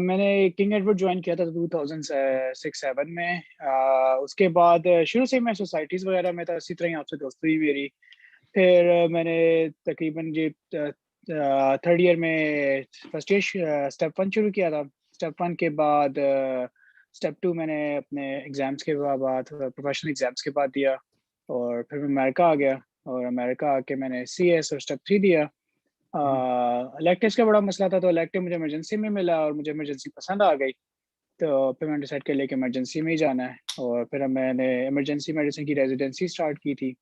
میں نے king Edward join کیا تھا 2006-7 میں۔ اس کے بعد شروع سے میں سوسائٹیز وغیرہ میں تھا، اسی طرح ہی آپ سے دوستی ہوئی میری۔ پھر میں نے تقریباً جی تھرڈ ایئر میں فرسٹ ایئر اسٹیپ 1 شروع کیا تھا۔ اسٹیپ 1 کے بعد اسٹیپ 2 میں نے اپنے ایگزامس کے بعد پروفیشنل ایگزامس کے بعد دیا، اور پھر میں امریکہ آ گیا، اور امریکہ آ کے میں نے سی ایس اور اسٹیپ 3 دیا۔ الیکٹیوس کا بڑا مسئلہ تھا، تو الیکٹیو مجھے ایمرجنسی میں ملا اور مجھے ایمرجنسی پسند آ گئی، تو پھر میں نے ڈیسائڈ کر لیا کہ ایمرجنسی میں ہی جانا ہے، اور پھر میں نے ایمرجنسی میڈیسن کی ریزیڈنسی اسٹارٹ کی تھی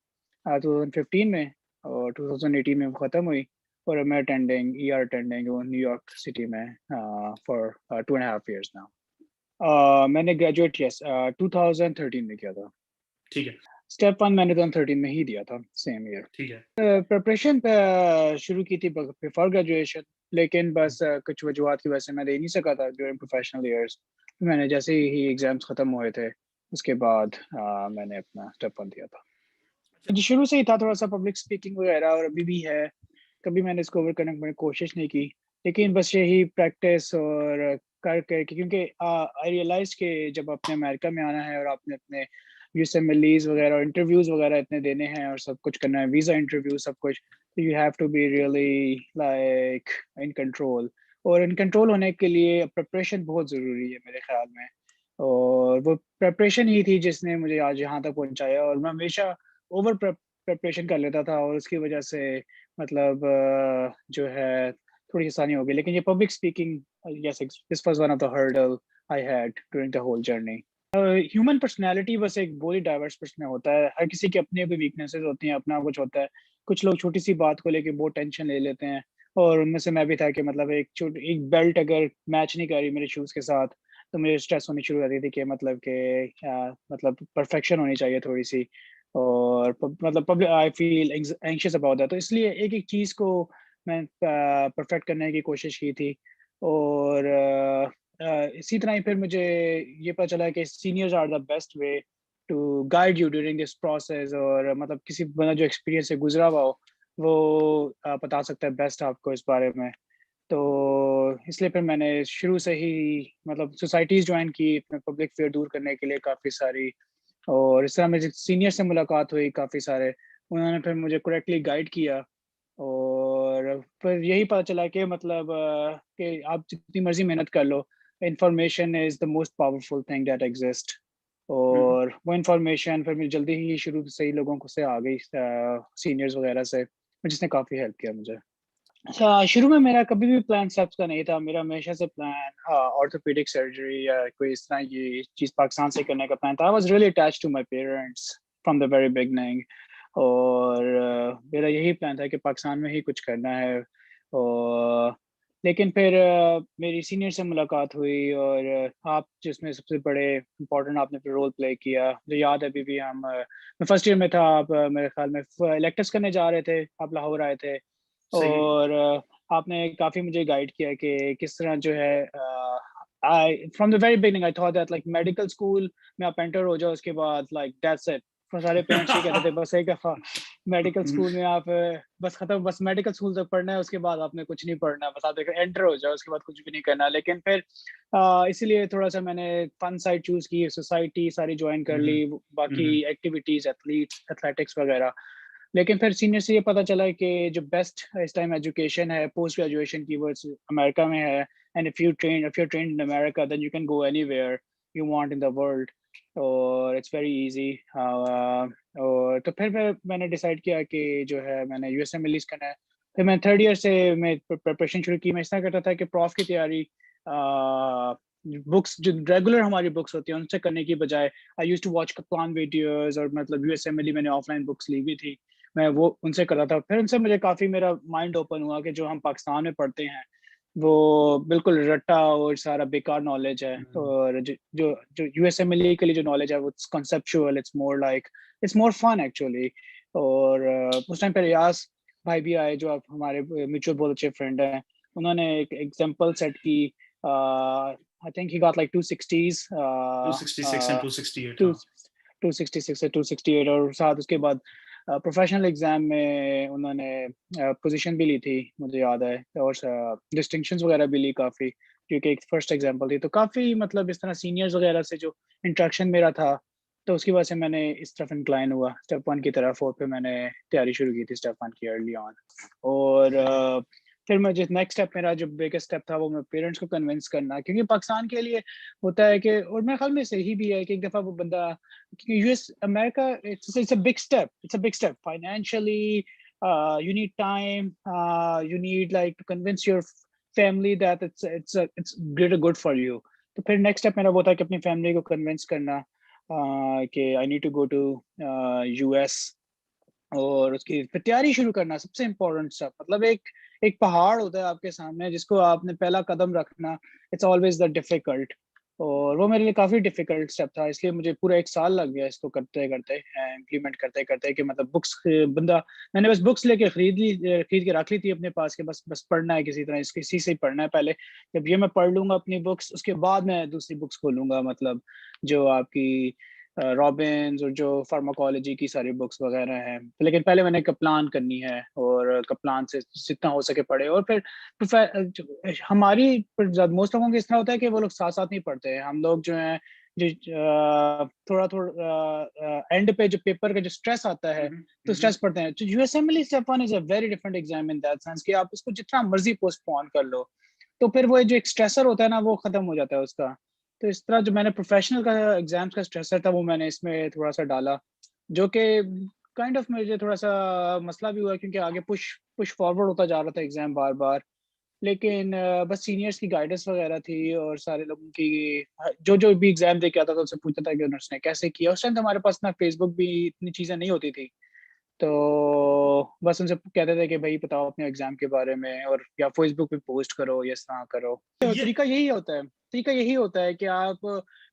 2015 میں، اور 2018 میں وہ ختم ہوئی، اور میں اٹینڈنگ نیو یارک سٹی میں فار 2.5 years now۔ میں نے گریجویٹ 2013 میں کیا تھا۔ ٹھیک ہے، اسٹیپ 1 میں نے 2013 میں ہی دیا تھا، سیم ایئر۔ ٹھیک ہے، پریپریشن شروع کی تھی بفور گریجویشن، لیکن بس کچھ وجوہات کی وجہ سے میں دے نہیں سکا تھا ڈیورنگ پروفیشنل ایئرس۔ میں نے جیسے ہی ایگزامس ختم ہوئے تھے، اس کے بعد میں نے اپنا اسٹیپ 1 دیا تھا۔ جی شروع سے ہی تھا تھوڑا سا پبلک اسپیکنگ وغیرہ، اور ابھی بھی ہے، کبھی میں نے اس کو اوور کرنے کی کوشش نہیں کی، لیکن بس یہی پریکٹس اور کر کے، کیونکہ آئی ریئلائز کہ جب آپ نے امریکہ میں آنا ہے اور آپ نے اپنے U S M L Es وغیرہ انٹرویوز وغیرہ اتنے دینے ہیں اور سب کچھ کرنا ہے، ویزا انٹرویو سب کچھ، you have to be really like in control, اور ان کنٹرول ہونے کے لیے پریپریشن بہت ضروری ہے میرے خیال میں، اور وہ پریپریشن ہی تھی جس نے مجھے آج یہاں تک پہنچایا، اور میں ہمیشہ اوور پریپریشن کر لیتا تھا، اور اس کی وجہ سے مطلب جو ہے تھوڑی آسانی ہو گئی، لیکن یہ public speaking yes this was one of the hurdle I had during the whole journey. Human personality بس ایک بہت ہی ڈائیورس پرسن ہوتا ہے، ہر کسی کے اپنے بھی ویکنیسز ہوتی ہیں، اپنا کچھ ہوتا ہے، کچھ لوگ چھوٹی سی بات کو لے کے بہت ٹینشن لے لیتے ہیں، اور ان میں سے میں بھی تھا کہ مطلب ایک بیلٹ اگر میچ نہیں کر رہی میرے شوز کے ساتھ تو مجھے اسٹریس ہونی شروع ہو جاتی تھی کہ مطلب پرفیکشن ہونی چاہیے تھوڑی سی، اور مطلب آئی فیل اینکشیس اباؤٹ دیٹ، تو اس لیے ایک چیز کو میں پرفیکٹ کرنے کی کوشش کی تھی، اور اسی طرح ہی پھر مجھے یہ پتہ چلا کہ seniors are the best way to guide you during this process, اور مطلب کسی بندہ جو ایکسپیرینس سے گزرا ہوا ہو وہ بتا سکتا ہے بیسٹ آپ کو اس بارے میں، تو اس لیے پھر میں نے شروع سے ہی مطلب سوسائٹیز جوائن کی اپنے پبلک فیئر دور کرنے کے لیے کافی ساری، اور اس طرح مجھے سینئر سے ملاقات ہوئی کافی سارے، انہوں نے پھر مجھے کریکٹلی گائیڈ کیا، اور پھر یہی پتہ چلا کہ مطلب کہ آپ جتنی مرضی محنت کر لو، information is the most powerful thing that exist, اور وہ انفارمیشن پھر مجھے جلدی ہی شروع سے ہی لوگوں کو سے آ گئی سینئرز وغیرہ سے، جس نے کافی ہیلپ کیا مجھے۔ شروع میں میرا کبھی بھی پلان سیپس کا نہیں تھا، میرا ہمیشہ سے پلان آرتھوپیڈک سرجری یا کوئی اس طرح کی چیز پاکستان سے کرنے کا پلان تھا۔ I was really attached to my parents from the very beginning، اور میرا یہی پلان تھا کہ پاکستان میں ہی کچھ کرنا ہے، اور لیکن پھر میری سینئر سے ملاقات ہوئی، اور آپ جس میں سب سے بڑے امپورٹنٹ آپ نے پھر رول پلے کیا، مجھے یاد ہے ابھی بھی، میں فرسٹ ایئر میں تھا، آپ میرے خیال میں الیکٹس کرنے جا رہے تھے، آپ لاہور آئے تھے، صحیح، اور آپ نے کافی مجھے گائیڈ کیا کہ کس طرح جو ہے from the very beginning I thought that like medical school میں آپ انٹر ہو جاؤ، اس کے بعد لائک دیٹس اٹ، سارے پیرنٹس یہ کہتے تھے بس ایک دفعہ میڈیکل اسکول میں آپ بس ختم، بس میڈیکل اسکول تک پڑھنا ہے، اس کے بعد آپ نے کچھ نہیں پڑھنا، بس آپ انٹر ہو جاؤ، اس کے بعد کچھ بھی نہیں کرنا، لیکن پھر اسی لیے تھوڑا سا میں نے فن سائڈ چوز کی، سوسائٹی ساری جوائن کر لی، باقی ایکٹیویٹیز ایتھلیٹکس وغیرہ، لیکن پھر سینئر سے یہ پتا چلا کہ جو بیسٹ اس ٹائم ایجوکیشن ہے پوسٹ گریجویشن کی، وہ امریکہ میں ہے، and if you're trained in America then you can go anywhere you want in the world، اور it's very easy، اور تو پھر میں نے ڈیسائیڈ کیا کہ جو ہے میں نے U S M L Es کرنا ہے، پھر میں تھرڈ ایئر سے میں پریپریشن شروع کی، میں اس طرح کرتا تھا کہ پروف کی تیاری بکس جو ریگولر ہماری بکس ہوتی ہیں ان سے کرنے کی بجائے I use to watch Kaplan videos, اور مطلب U S M L E میں نے آف لائن بکس لی ہوئی تھی، میں وہ ان سے کرتا تھا، پھر ان سے مجھے کافی میرا مائنڈ اوپن ہوا کہ جو ہم پاکستان میں پڑھتے ہیں وہ بالکل رٹا اور سارا بیکار نالج ہے، اور جو U S M L E کے لیے جو نالج ہے وہ conceptual, it's more like it's more fun actually, اور اس ٹائم پہ ریاض بھائی بھی آئے جو آپ ہمارے میوچل بہت اچھے فرینڈ ہیں، انہوں نے ایک ایگزامپل سیٹ کی، I think he got like 260s 266 and 268 266 سے 268، اور ساتھ اس کے بعد پروفیشنل ایگزام میں انہوں نے پوزیشن بھی لی تھی مجھے یاد ہے، اور ڈسٹنکشنز وغیرہ بھی لی کافی، جو کہ ایک فرسٹ ایگزامپل تھی. تو کافی مطلب اس طرح سینئرز وغیرہ سے جو انٹریکشن میرا تھا تو اس کی وجہ سے میں نے اس طرف انکلائن ہوا اسٹیپ 1 کی طرف, اور پھر میں نے تیاری شروع کی تھی اسٹیپ 1 کی ارلی آن. اور پھر میں جو نیکسٹ اسٹیپ میرا جو بگیسٹ اسٹیپ تھا وہ میں پیرنٹس کو کنونس کرنا, کیونکہ پاکستان کے لیے ہوتا ہے کہ, اور میرے خیال میں صحیح بھی ہے کہ ایک دفعہ وہ بندہ, کیونکہ U S America it's a big step financially, you need time, you need like to convince your family that it's good for you. تو پھر نیکسٹ اسٹیپ میرا وہ تھا کہ اپنی فیملی کو کنونس کرنا کہ I need to go to U S, اور اس کی پھر تیاری شروع کرنا سب سے امپورٹنٹ اسٹیپ. مطلب ایک پہاڑ ہوتا ہے آپ کے سامنے جس کو آپ نے پہلا قدم رکھنا, اٹس آلویز دا ڈیفیکلٹ, اور وہ میرے لیے کافی ڈیفیکلٹ اسٹیپ تھا, اس لیے مجھے پورا 1 سال لگ گیا اس کو کرتے کرتے امپلیمنٹ کرتے کرتے, کہ مطلب بکس بندہ میں نے بس بکس لے کے خرید کے رکھ لی تھی اپنے پاس کہ بس پڑھنا ہے کسی طرح, کسی سے ہی پڑھنا ہے پہلے, جب یہ میں پڑھ لوں گا اپنی بکس اس کے بعد میں دوسری بکس کھولوں گا, مطلب جو آپ کی رابنز اور جو فارماکالوجی کی ساری بکس وغیرہ ہیں. لیکن پہلے میں نے کپلان کرنی ہے, اور کپلان سے جتنا ہو سکے پڑھے. اور پھر ہماری موسٹ لوگوں کے اس طرح ہوتا ہے کہ وہ لوگ ساتھ ساتھ نہیں پڑھتے ہیں. ہم لوگ جو ہیں تھوڑا اینڈ پہ جو پیپر کا جو اسٹریس آتا ہے تو اسٹریس پڑھتے ہیں. U S M L step 1 is a very different exam in that sense کہ آپ اس کو جتنا مرضی پوسٹ پون کر لو تو پھر وہ جو ایک اسٹریسر ہوتا ہے نا وہ ختم ہو جاتا ہے اس کا. تو اس طرح جو میں نے پروفیشنل کا ایگزامس کا اسٹریسر تھا وہ میں نے اس میں تھوڑا سا ڈالا, جو کہ کائنڈ آف مجھے تھوڑا سا مسئلہ بھی ہوا کیونکہ آگے پش فارورڈ ہوتا جا رہا تھا ایگزام بار بار. لیکن بس سینئرس کی گائیڈنس وغیرہ تھی, اور سارے لوگوں کی جو بھی ایگزام دے کے آتا تھا اس سے پوچھتا تھا کہ انہوں نے کیسے کیا. اس ٹائم تو ہمارے پاس نا فیس بک بھی اتنی چیزیں نہیں ہوتی تھی, تو بس ان سے کہتے تھے کہ بھائی بتاؤ اپنے ایگزام کے بارے میں, اور یا فیس بک پہ پوسٹ کرو یا اس طرح کرو. طریقہ یہی ہوتا ہے کہ آپ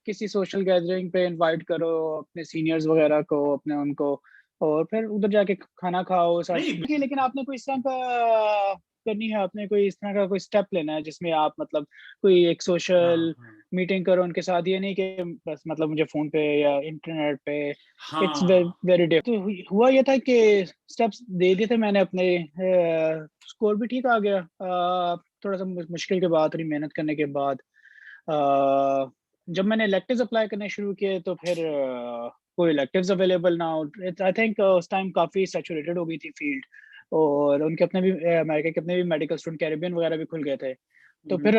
کسی سوشل گیدرنگ پہ انوائٹ کرو اپنے سینئرز وغیرہ کو, اپنے ان کو, اور پھر ادھر جا کے کھانا کھاؤ ساتھ. لیکن آپ نے کوئی اس طرح کا کرنی ہے, آپ نے کوئی اس طرح کا کوئی اسٹیپ لینا ہے جس میں آپ مطلب کوئی ایک سوشل میٹنگ کرو ان کے ساتھ. یہ نہیں کہ بس مطلب مجھے فون پہ یا انٹرنیٹ پہ, اٹس ویری ڈفرنٹ. ہوا یہ تھا کہ اسٹیپس دے دیے تھے میں نے اپنے, اسکور بھی ٹھیک آ گیا تھوڑا سا مشکل کے بعد, تھوڑی محنت کرنے کے بعد. جب میں نے الیکٹیوز اپلائی کرنے شروع کیے تو پھر کوئی الیکٹیوز اویلیبل نہ ہو. آئی تھنک اس ٹائم کافی سیچوریٹڈ ہو گئی تھی فیلڈ, اور ان کے اپنے بھی امریکہ کے اپنے بھی میڈیکل اسٹوڈنٹ کیریبین وغیرہ بھی کھل گئے تھے. تو پھر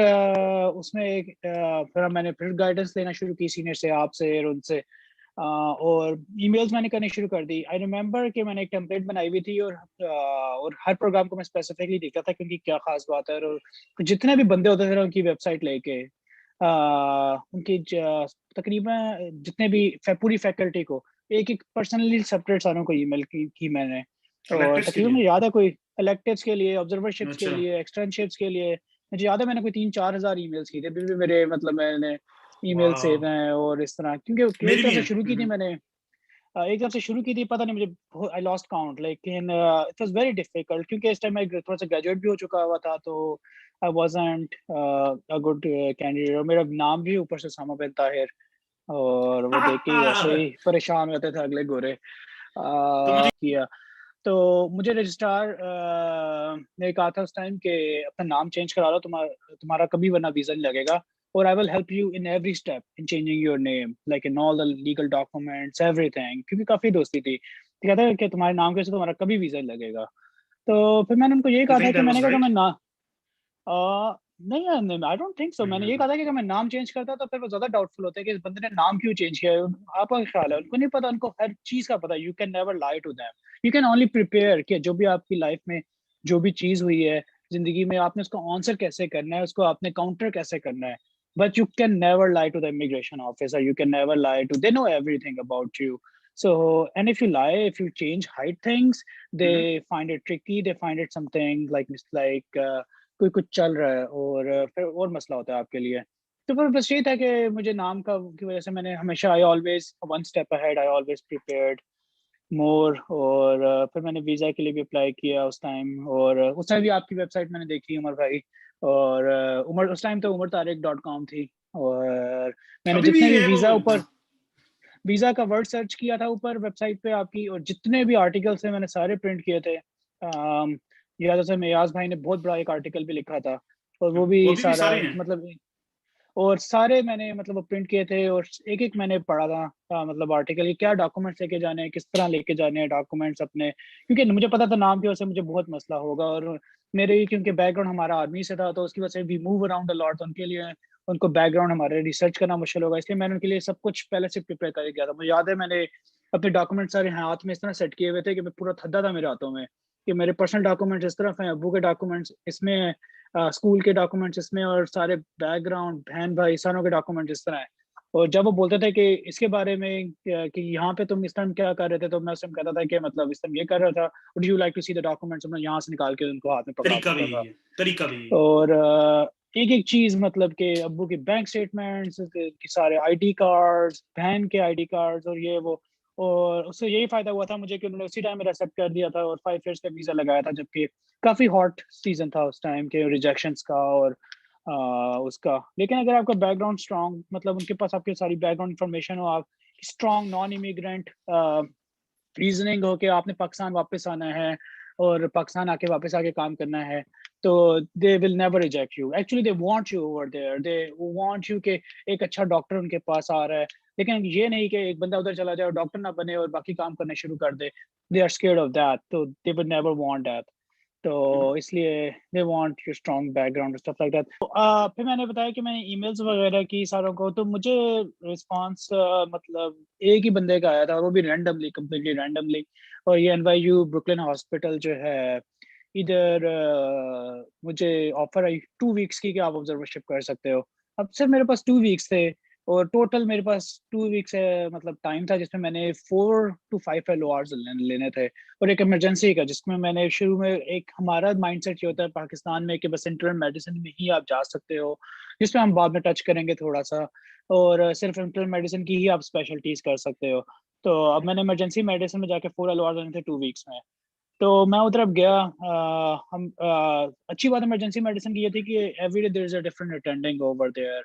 اس میں پھر میں نے گائیڈنس لینا شروع کی سینئر سے, آپ سے اور ان سے, اور ای میلز میں نے کرنی شروع کر دی. آئی ریممبر کہ میں نے ایک ٹیمپلیٹ بنائی ہوئی تھی, اور ہر پروگرام کو میں اسپیسیفکلی دیکھتا تھا کیونکہ کیا خاص بات ہے, اور جتنے بھی بندے ہوتے تھے ان کی ویب سائٹ لے کے ان کی تقریباً جتنے بھی پوری فیکلٹی کو ایک پرسنلی سپریٹ ساروں کو ای میل کی میں نے, اور تقریباً مجھے یاد ہے کوئی الیکٹیوز کے لیے, آبزرورشپس کے لیے, ایکسٹرنشپس کے لیے, مجھے یاد ہے میں نے کوئی 3-4 ہزار ای میلس کی تھے. بھی میرے مطلب میں نے ای میل سیو ہیں, اور اس طرح کیونکہ ایک طرف سے شروع کی تھی میں نے, پتہ نہیں مجھے آئی لاسٹ کاؤنٹ, لیکن اٹ واز ویری ڈیفیکلٹ کیونکہ اس ٹائم میں تھوڑا سا گریجویٹ بھی ہو چکا ہوا تھا, تو I wasn't a good candidate, اور میرا نام بھی اوپر سے سامہ بن طاہر, اور وہ دیکھ کے ایسے ہی پریشان ہوتے تھے اگلے گورے کیا. تو مجھے رجسٹرار نے کہا تھا اس ٹائم کہ اپنا نام چینج کرا لو, تمہارا کبھی ورنہ ویزا نہیں لگے گا, اور I will help you in every step in changing your name, like in all the legal documents, everything. کیونکہ کافی دوستی تھی. کہتا ہے کہ تمہارے نام کے سے تمہارا کبھی ویزا نہیں لگے گا. تو پھر میں نے ان کو یہی کہا تھا کہ میں نے کہا کہ میں نہیں, I don't think so. میں نے یہ کہا تھا کہ میں نام چینج کرتا تو پھر وہ زیادہ ڈاؤٹ فل ہوتا ہے کہ اس بندے نے نام کیوں چینج کیا. آپ کا خیال ہے, ان کو نہیں پتا, ان کو ہر چیز کا پتا. You can never lie to them. You can only prepare کہ جو بھی آپ کی لائف میں جو بھی چیز ہوئی ہے زندگی میں, آپ نے اس کو آنسر کیسے کرنا ہے, اس کو آپ نے کاؤنٹر کیسے کرنا ہے. But you can never lie to the immigration officer. You can never lie to. They know everything about you. So, and if you lie, if you hide things, they find it tricky. They find it something like کوئی کچھ چل رہا ہے, اور پھر اور مسئلہ ہوتا ہے آپ کے لیے. تو پھر بس یہ تھا کہ مجھے نام کی وجہ سے میں نے ہمیشہ I always one step ahead. I always prepared more. اور پھر میں نے ویزا کے لیے بھی اپلائی کیا اس ٹائم, اور اس ٹائم بھی آپ کی ویب سائٹ میں نے دیکھی عمر بھائی, اور عمر اس ٹائم تو umartariq.com تھی, اور میں نے جتنے بھی ویزا کا ورڈ سرچ کیا تھا اوپر ویب سائٹ پہ آپ کی, اور جتنے بھی آرٹیکلس ہیں میں نے سارے پرنٹ کیے تھے. یاد ہے میاز بھائی نے بہت بڑا ایک آرٹیکل بھی لکھا تھا, اور وہ بھی سارا مطلب اور سارے میں نے مطلب پرنٹ کیے تھے اور ایک ایک میں نے پڑھا تھا مطلب آرٹیکل کیا ڈاکومنٹس لے کے جانے ہیں، کس طرح لے کے جانے ہیں ڈاکومنٹس اپنے، کیونکہ مجھے پتا تھا نام کی وجہ سے مجھے بہت مسئلہ ہوگا، اور میرے کیونکہ بیک گراؤنڈ ہمارا آرمی سے تھا تو اس کی وجہ سے بھی موو اراؤنڈ لاٹ، ان کے لیے ان کو بیک گراؤنڈ ہمارے ریسرچ کرنا مشکل ہوگا، اس لیے میں نے ان کے لیے سب کچھ پہلے سے پریپیئر کر گیا تھا. مجھے یاد ہے میں نے اپنے ڈاکومنٹ سارے ہاتھ میں اس طرح سیٹ کیے ہوئے تھے کہ میں پورا تھدا تھا میرے ہاتھوں میں کہ میرے پرسنل ڈاکومنٹس اس طرف ہیں، ابو کے ڈاکومنٹس اس میں، اسکول کے ڈاکومنٹس اس میں، اور سارے بیک گراؤنڈ بہن بھائی ساروں کے ڈاکومنٹس اس طرح ہیں. اور جب وہ بولتے تھے کہ اس کے بارے میں کہ یہاں پہ تم اس ٹائم کیا کر رہے تھے تو میں اس ٹائم کہتا تھا کہ مطلب اس ٹائم یہ کر رہا تھا، would you like to see the documents, میں یہاں سے نکال کے ان کو ہاتھ میں پکڑا طریقہ بھی دیتا تھا. یہی ہے، طریقہ بھی یہی ہے. اور ایک ایک چیز مطلب کہ ابو کے بینک اسٹیٹمنٹس کی سارے آئی ڈی کارڈ، بہن کے آئی ڈی کارڈ اور یہ وہ، اور اس سے یہی فائدہ ہوا تھا مجھے کہ انہوں نے اسی ٹائم میرا ایکسیپٹ کر دیا تھا اور 5 ایئرس کا ویزا لگایا تھا، جبکہ کافی ہاٹ سیزن تھا اس ٹائم کے ریجیکشنس کا اور اس کا. لیکن اگر آپ کا بیک گراؤنڈ اسٹرانگ، مطلب ان کے پاس آپ کی ساری بیک گراؤنڈ انفارمیشن ہو، آپ اسٹرانگ نان امیگرینٹ ریزننگ ہو کہ آپ نے پاکستان واپس آنا ہے اور پاکستان آ کے کام کرنا ہے، تو they will never reject you. Actually they want you over there, they want you کہ ایک اچھا ڈاکٹر ان کے پاس آ رہا ہے، لیکن یہ نہیں کہ ایک بندہ ادھر چلا جائے اور ڈاکٹر نہ بنے اور باقی کام کرنے شروع کر دے. They are scared of that, تو they will never want that. تو اس لیے they want your strong background stuff like that. پھر میں نے بتایا کہ میں نے ای میلز وغیرہ کی ساروں کو، تو مجھے رسپانس مطلب ایک ہی بندے کا آیا تھا، وہ بھی رینڈملی، کمپلیٹلی رینڈملی. اور یہ NYU بروکلن ہاسپٹل جو ہے ادھر، مجھے آفر آئی 2 ویکس کی کہ آپ آبزرورشپ کر سکتے ہو. اب صرف میرے پاس 2 ویکس تھے اور ٹوٹل میرے پاس 2 ویکس مطلب ٹائم تھا جس میں میں نے 4 to 5 LORs لینے تھے، اور ایک ایمرجنسی کا جس میں میں نے شروع میں ایک ہمارا مائنڈ سیٹ یہ ہوتا ہے پاکستان میں کہ بس انٹرنل میڈیسن میں ہی آپ جا سکتے ہو، جس میں ہم بعد میں ٹچ کریں گے تھوڑا سا، اور صرف انٹرنل میڈیسن کی ہی آپ اسپیشلٹیز کر سکتے ہو. تو اب میں نے ایمرجنسی میڈیسن میں جا کے 4 LORs لینے تھے 2 ویکس میں. تو میں ادھر اب گیا. ہم اچھی بات ایمرجنسی میڈیسن کی یہ تھی کہ every day there is a different attending over there.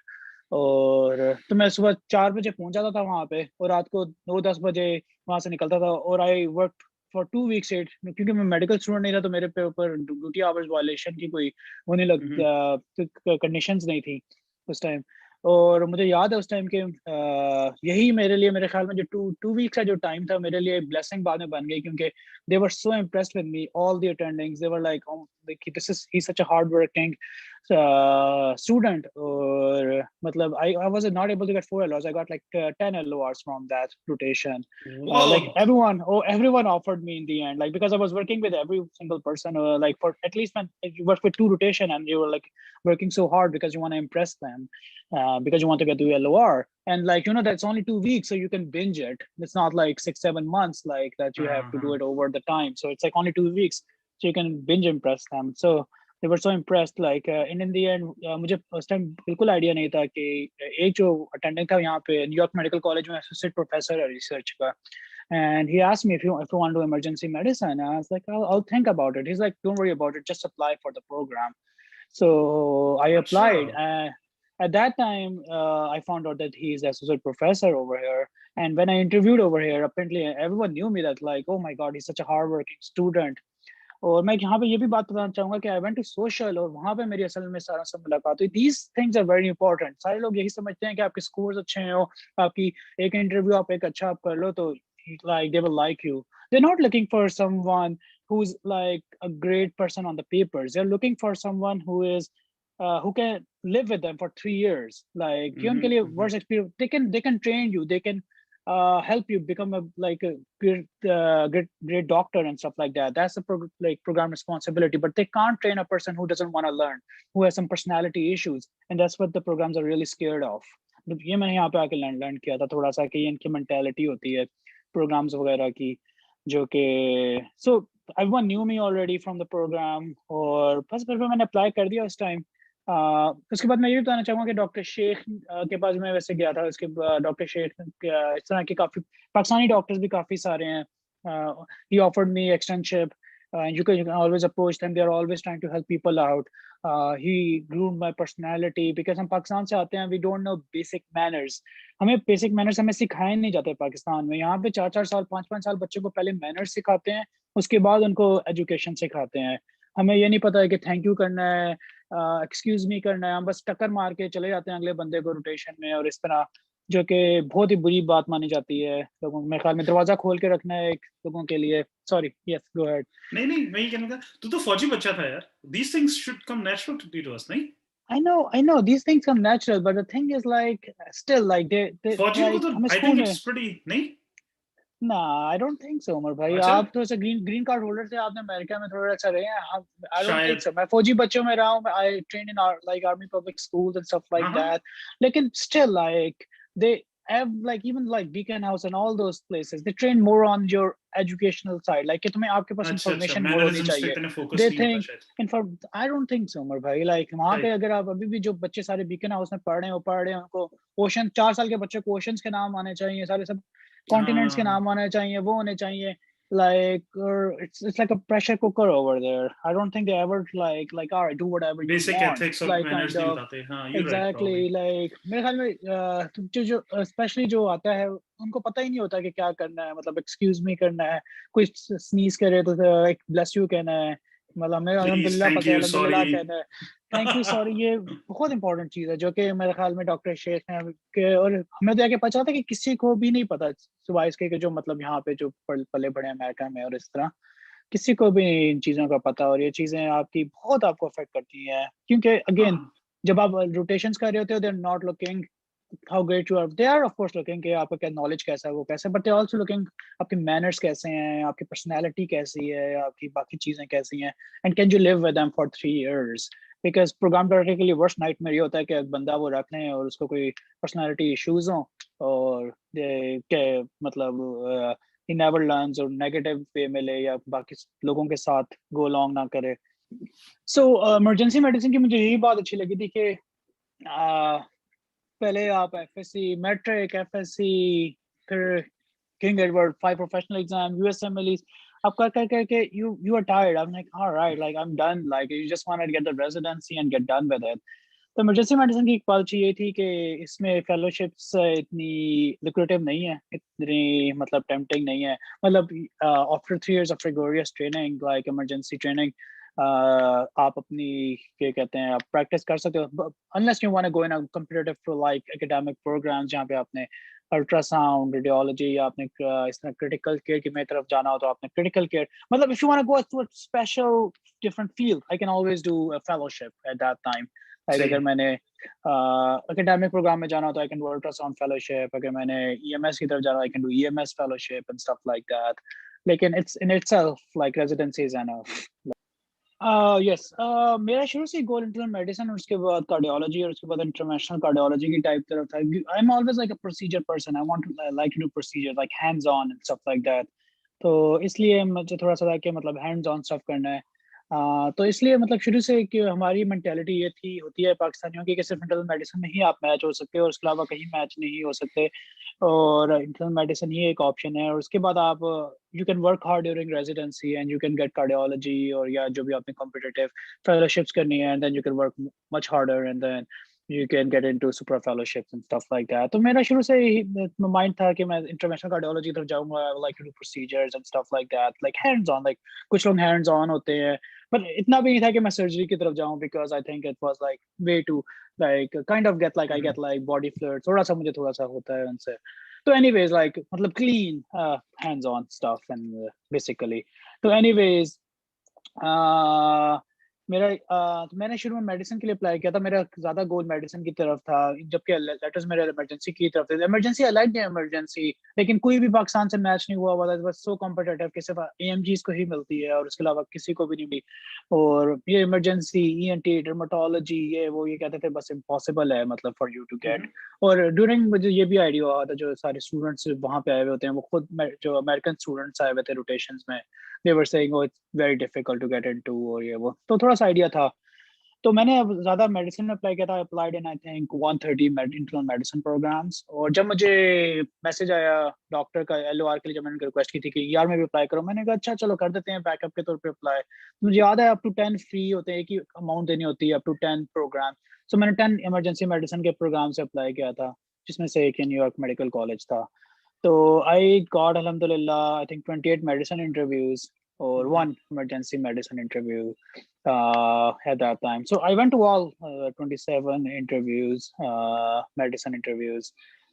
اور تو میں صبح 4 بجے پہنچ جاتا تھا وہاں پہ اور رات کو 9-10 بجے وہاں سے نکلتا تھا. اور آئی ورک فار 2 weeks کیونکہ میں میڈیکل اسٹوڈنٹ نہیں تھا تو میرے پہ اوپر ڈیوٹی آورز وائلیشن کی کوئی ہونے لگ کنڈیشنز نہیں تھی اس ٹائم. اور مجھے یاد ہے اس ٹائم کہ یہی میرے لیے، میرے خیال میں جو 2 weeks کا جو ٹائم تھا میرے لیے بلیسنگ بعد میں بن گئی، کیونکہ they were so impressed with me, all the attendings. They were like, oh, like, he's such a hardworking student. Or matlab, I was not able to get 4 LORs. I got like 10 LORs from that rotation. Like everyone offered me in the end, like because I was working with every single person. Like for at least when you work with 2 rotation and you were like working so hard because you want to impress them, because you want to get the LOR. And like, you know, that's only 2 weeks, so you can binge it. It's not like 6-7 months like that you have to do it over the time. So it's like only 2 weeks, so you can binge impress them. So they were so impressed. Like in the end, مجھے اس time بالکل idea نہیں تھا کہ ایک جو attendant تھا یہاں پہ نیو یارک میڈیکل کالج میں اسوسیٹ پروفیسر ہے ریسرچ کا. And he asked me if you want to do emergency medicine. I was like, I'll think about it. He's like, don't worry about it, just apply for the program. So I applied. At that time, I found out that he is associate professor over here. And when I interviewed over here, apparently everyone knew me that like, oh my God, he's such a hardworking student. اور میں یہاں پہ یہ بھی بات بتانا چاہوں گا کہ آئی وینٹ ٹو سوشل، اور وہاں پہ میری اصل میں سارا سے ملاقات ہوئی. These things are very important. سارے لوگ یہی سمجھتے ہیں کہ آپ کے اسکورز اچھے ہو، آپ کی ایک انٹرویو آپ ایک اچھا آپ کر لو تو like they will like you. They're not looking for someone who's like a great person on the papers. They're looking for someone who is who can live with them for 3 years. Like کہ ان کے لیے work experience, they can train you, they can help you become a great doctor and stuff like that. That's the program responsibility. But they can't train a person who doesn't want to learn, who has some personality issues, and that's what the programs are really scared of. یہ میں نے یہاں پہ آ کے learn کیا تھا تھوڑا سا کہ ان کی مینٹیلٹی ہوتی ہے پروگرامز وغیرہ کی، جو کہ سو everyone knew me already from the program. اور بس پھر میں نے اپلائی کر دیا اس ٹائم. اس کے بعد میں یہ بتانا چاہوں گا کہ ڈاکٹر شیخ کے پاس میں ویسے گیا تھا. اس کے ڈاکٹر شیخ اس طرح کے کافی پاکستانی ڈاکٹرز بھی کافی سارے ہیں. He offered me externship. You can always approach them. They are always trying to help people out. He groomed my personality because ہم پاکستان سے آتے ہیں. We don't know basic manners. ہمیں بیسک مینرس ہمیں سکھائے نہیں جاتے پاکستان میں. یہاں پہ 4 سال 5 سال بچے کو پہلے مینرس سکھاتے ہیں، اس کے بعد ان کو ایجوکیشن سکھاتے ہیں. ہمیں یہ نہیں پتا ہے کہ تھینک یو کرنا ہے، ایکسکیوز می کرنا ہے, ہم بس ٹکر مار کے چلے جاتے ہیں اگلے بندے کو روٹیشن میں, اور اس طرح جو کہ بہت ہی بری بات مانی جاتی ہے لوگوں, میرے خیال میں دروازہ کھول کے رکھنا ہے ایک لوگوں کے لیے. سوری, یس گو ہیڈ. نہیں میں یہ کہنا تھا, تو فوجی بچہ تھا یار. These things should come natural to us, نہیں؟ I know these things come natural, but the thing is like still like they فوجیوں کو like تو ہمیں I اسکول think میں it's pretty, نہیں؟ I don't think so, عمر بھائی. اچھا آپ تو ایسے گرین کارڈ ہولڈر تھے, آپ نے امریکہ میں تھوڑا سا رہے ہیں. I don't think شاید. so. میں فوجی بچوں میں رہا ہوں. I trained in like army public schools and stuff like ہاں that. لیکن still like they have like even like Beacon House and all those places, they train more on your educational side, like کہ تمہیں آپ کے پاس اچھا information مور ہونی mannerisms پہ چاہیے. اتنے فوکس They نہیں ہوتا think شاید. I don't think so, عمر بھائی. like وہاں پہ اگر آپ ابھی بھی جو بچے سارے بیکن ہاؤس میں پڑھ رہے ہیں, وہ پڑھ رہے ہیں, ان کو اوشن 4 سال کے بچے کو اوشنس کے نام آنے چاہیے, سارے سب کانٹیننٹس کے نام آنے چاہیے, وہ ہونے چاہیے. like it's like a pressure cooker over there. I don't think they ever like all right, do whatever you basic want, ethics اور like kind مینرز نہیں of بتاتے. ہاں you right exactly. Probably. like میرے خیال میں جو especially جو آتا ہے ان کو پتہ ہی نہیں ہوتا کہ کیا کرنا ہے, مطلب ایکسکیوز می کرنا ہے, کوئی سنیز کرے تو بلیس یو کہنا ہے, مطلب ہمیں پلیز الحمدللہ تھینک پتہ ہے, یو الحمدللہ سوری. کہنا ہے, تھینک یو سوری. یہ بہت امپورٹنٹ چیز ہے جو کہ میرے خیال میں ڈاکٹر شیخ ہیں کہ, اور ہمیں تو یہ کہ پتا تھا کہ کسی کو بھی نہیں پتا سوائے اس کے کہ جو مطلب یہاں پہ جو پلے بڑے امریکہ میں, اور اس طرح کسی کو بھی ان چیزوں کا پتا. اور یہ چیزیں آپ کی بہت آپ کو افیکٹ کرتی ہیں, کیونکہ اگین جب آپ روٹیشنز کر رہے ہوتے ہو, they are not looking how great you are. They are of course looking کہ آپ کا کیا نالج کیسا ہے, وہ کیسا ہے, but they are also looking آپ کی manners کیسے ہیں, آپ کی پرسنالٹی کیسی ہے, آپ کی باقی چیزیں کیسی ہیں, and can you live with them for 3 years. because program director کے لیے ورسٹ نائٹ میں یہ ہوتا ہے کہ ایک بندہ وہ رکھ لیں اور اس کو کوئی پرسنالٹی ایشوز ہوں, اور کہ مطلب he never learns اور نیگیٹو وے میں لے, یا باقی لوگوں کے ساتھ گو along نہ کرے. سو ایمرجنسی میڈیسن کی مجھے یہی بات اچھی لگی تھی کہ پہلے آپ F S C matric, F S C, پھر King Edward 5 professional exam, U S M L Es, آپ کر کے you are tired. I'm like all right, like I'm done, like you just want to get the residency and get done with it. تو emergency medicine کی ایک policy یہ تھی کہ اس میں فیلوشپس اتنی لوکریٹو نہیں ہے, اتنی مطلب ٹیمپٹنگ نہیں ہے. مطلب after 3 years of rigorous training like emergency training, آپ اپنی کیا کہتے ہیں, آپ پریکٹس کر سکتے ہو unless you want to go in a competitive like academic programs جہاں پہ آپ نے الٹرا ساؤنڈ, ریڈیولوجی, یا آپ نے اس طرح کریٹیکل کیئر کی میری طرف جانا ہو تو آپ نے کریٹیکل کیئر, مطلب if you want to go to a special different field, I can always do a fellowship at that time. like اگر میں نے اکیڈیمک پروگرام میں جانا ہو تو I can do ultra sound fellowship, اگر میں نے EMS کی طرف جانا I can do EMS fellowship and stuff like that. لیکن it's in itself like residency is enough. یس, میرا شروع سے گول انٹرنل میڈیسن اور اس کے بعد کارڈیولوجی اور اس کے بعد انٹرنیشنل کارڈیولوجی کی ٹائپ طرف تھا. I'm always like a procedure person, I want to like to do procedure like hands on and stuff like that. تو اس لیے مجھے تھوڑا سا تھا کہ مطلب ہینڈز آن اسٹف کرنا ہے. تو اس لیے مطلب شروع سے کہ ہماری مینٹیلٹی یہ تھی ہوتی ہے پاکستانیوں کی کہ صرف انٹرنل میڈیسن میں ہی آپ میچ ہو سکتے اور اس کے علاوہ کہیں میچ نہیں ہو سکتے, اور انٹرنل میڈیسن ہی ایک آپشن ہے. اور اس کے بعد آپ you can work hard during residency and you can get cardiology, اور یا جو بھی آپ نے competitive fellowships کرنی ہے, and then you can work much harder and then you can get into super fellowships and stuff like that. تو میرا شروع سے مائنڈ تھا کہ میں انٹرنیشنل کارڈیولوجی کی طرف جاؤں گا. I would like to do procedures and stuff like that, like hands on, like کچھ لوگ hands on ہوتے ہیں, but اتنا بھی نہیں تھا کہ میں سرجری کی طرف جاؤں, because I think it was like way too like kind of get like I get like body fluid, تھوڑا سا مجھے تھوڑا سا ہوتا ہے ان سے. تو anyways like مطلب clean hands on stuff and basically. تو anyways میرا میں نے شروع میں میڈیسن کے لیے اپلائی کیا تھا. میرا زیادہ گول میڈیسن کی طرف تھا, جبکہ لیٹرز میرے ایمرجنسی کی طرف تھے. Emergency I like the emergency, لیکن کوئی بھی پاکستان سے میچ نہیں ہوا ہوا تھا. بس سو کمپٹیٹیو کہ صرف اے ایم جیز کو ہی ملتی ہے اور اس کے علاوہ کسی کو بھی نہیں ملی. اور یہ ایمرجنسی ای این ٹی, ڈرماٹولوجی, یہ کہتے تھے بس امپاسبل ہے مطلب فار یو ٹو گیٹ. اور ڈیورنگ مجھے یہ بھی آئیڈیا ہوا تھا, جو سارے اسٹوڈنٹس وہاں پہ آئے ہوئے ہوتے ہیں, وہ خود جو امیریکن اسٹوڈنٹس آئے ہوئے تھے روٹیشنز میں, they were saying oh it's very difficult to get into, اور یہ وہ. تو تھوڑا سا آئیڈیا تھا. تو میں نے زیادہ میڈیسن میں اپلائی کیا تھا. Applied in I think 130 internal medicine programs. اور جب مجھے میسج آیا ڈاکٹر کا ایل او آر کے لیے, جب میں نے ریکویسٹ کی تھی کہ یار میں بھی اپلائی کروں, میں نے کہا اچھا چلو کر دیتے ہیں بیک اپ کے طور پہ اپلائی. مجھے یاد ہے اپ ٹو 10 فری ہوتے ہیں, ایک ہی اماؤنٹ دینی ہوتی ہے, اپ ٹو 10 پروگرام. سو میں نے 10 ایمرجنسی میڈیسن کے پروگرام سے اپلائی کیا تھا, جس میں سے ایک نیو یارک میڈیکل کالج تھا. تو آئی گاٹ الحمد للہ I think 28 medicine interviews. or one emergency medicine interview at that time. So I went to all 27 interviews, medicine interviews,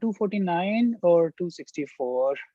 249 or 264.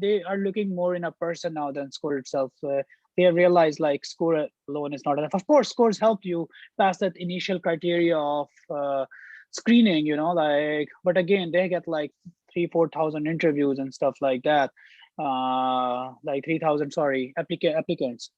they are looking more in a person now than score itself. They have realized like score alone is not enough. Of course, scores help you pass that initial criteria of screening, you know, like, but again, they get like 3,000-4,000 interviews and stuff like that. Like 3,000 applicants,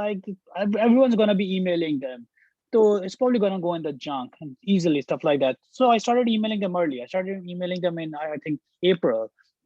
like everyone's gonna be emailing them. So it's probably gonna go in the junk and easily, stuff like that. So I started emailing them early. I started emailing them in I think April.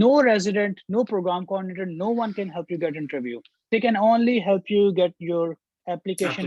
no resident, no program coordinator, no one can help you get interview. They can only help you get your application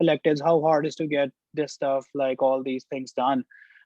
electives, how hard is to get this stuff, like all these things done.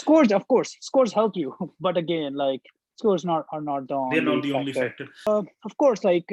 Scores, of course, scores help you, but again, like scores are not the only factor. Of course, like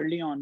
early on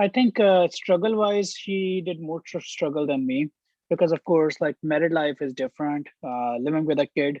I think struggle-wise, she did more struggle than me, because of course, like married life is different. Living with a kid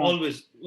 always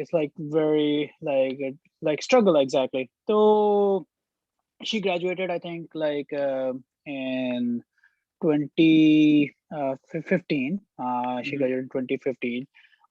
It's like very like struggle, exactly. So she graduated, I think, like in 2015. She graduated in 2015.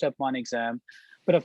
step 1 exam. But of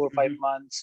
4-5 months.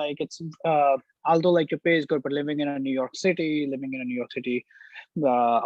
like it's although like your pay is good, but living in a New York City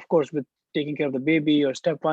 of course with taking care of the baby or step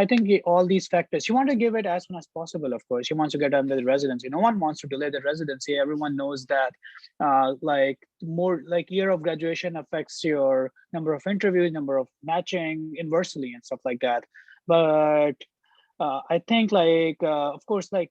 I think all these factors, she wants to give it as soon as possible. Of course, she wants to get under the residency. No one wants to delay the residency. Everyone knows that, like more like year of graduation affects your number of interviews, number of matching inversely, and stuff like that. But I think like of course, like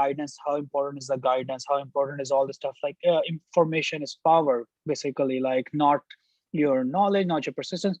guidance, how important is the guidance, how important is all the stuff, like information is power, basically, like not your knowledge, not your persistence.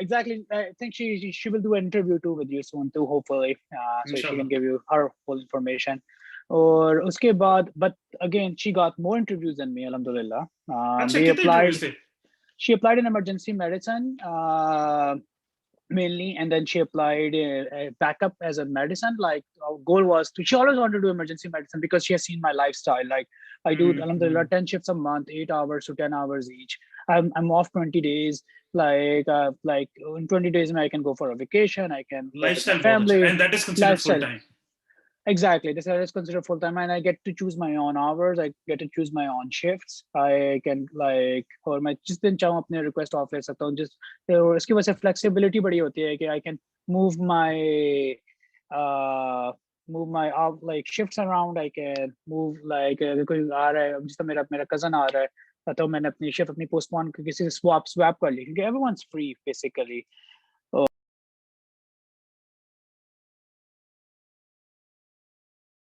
Exactly. I think she will do an interview too with you soon too, hopefully. So she can give you her full information. اور اس کے بعد but again she got more interviews than me alhamdulillah. اچھا We کتنے applied, interviews تھے؟ she applied in emergency medicine mainly, and then she applied backup as a medicine. Like our goal was to, she always wanted to do emergency medicine because she has seen my lifestyle. Like I do alhamdulillah 10 shifts a month, 8 hours to 10 hours each. I'm off 20 days. Like in 20 days I can go for a vacation, I can go life with my style بہت اچھا, family. And that is considered full Lifestyle, time. exactly, this is considered full time, and I get to choose my own hours, I get to choose my own shifts. I can like, اور میں جس دن چاہوں اپنے request of لے سکتا ہوں. جس اس کی وجہ سے فلیکسیبلٹی بڑی ہوتی ہے کہ I can move my like shifts around. I can move like اگر کوئی آ رہا ہے, جس طرح میرا کزن آ رہا ہے تو میں نے اپنی شفٹ اپنی پوسٹ پون کسی سے سواپ کر لی کیونکہ ایوری ونس فری بیسیکلی.